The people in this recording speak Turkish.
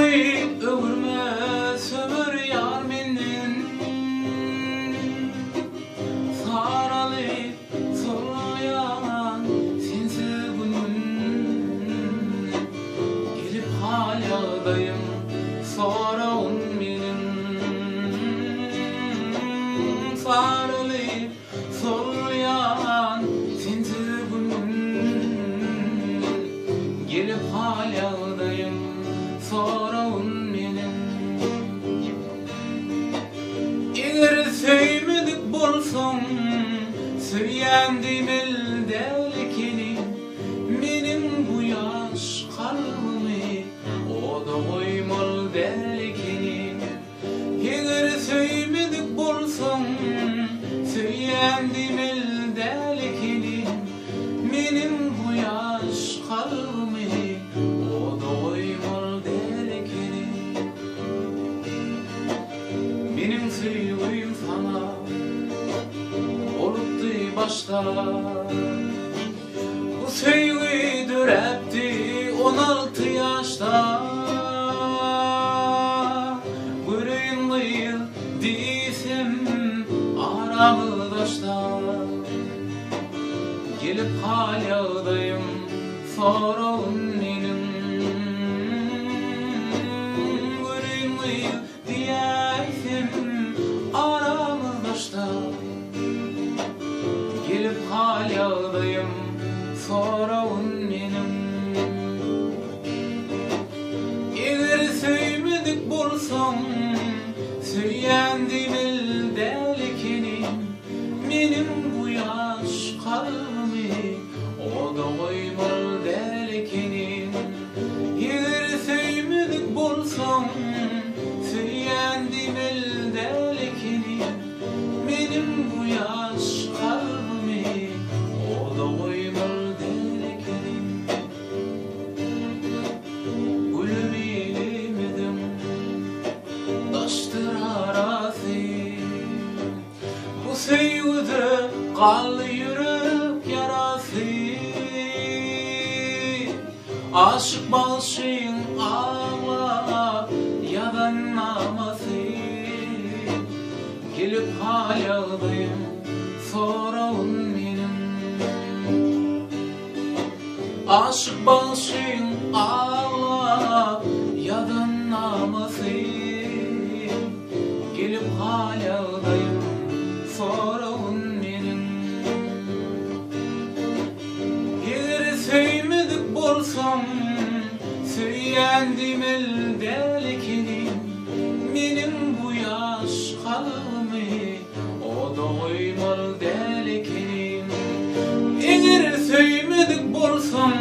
sevgi ömürme sömür yar menden saralı soruyan sensiz günüm gelip haladayım sonra on benim saralı soruyan sensiz günüm gelip haladayım sonra on benim eğer sevmedik bolsam söyyendim eldelikini benim bu yaş kalbimi o da koymal delikini eğer sevmedik bolsam söyyendim eldelikini benim bu yaş kalbimi o da koymal delikini benim sevgim sana olupdu başta bu sevgi dörepti 16 yaşta Gürün yıl diysem aramızdaşta gelip haladayım sorun benim Gürün yıl diysem aramızdaşta gelip haladayım sorun benim eğer sevmedik bolsam söyyendim eldelikini benim bu yaş kalbimi o da koymal delikini eğer sevmedik bolsam söyyendim eldelikini benim bu yaş kalbimi o da koymal delikini gülüm eylemedim taştır arası bu sevgide kaldı yürek yarası aşık balşın ağla yadan naması gelip haladayım sorun benim aşık balşın ağla yadan naması gelip haladayım sorun benim eğer sevmedik bolsam söyyendim eldelikini benim bu yaş kalbimi o da koymal delikini eğer sevmedik bolsam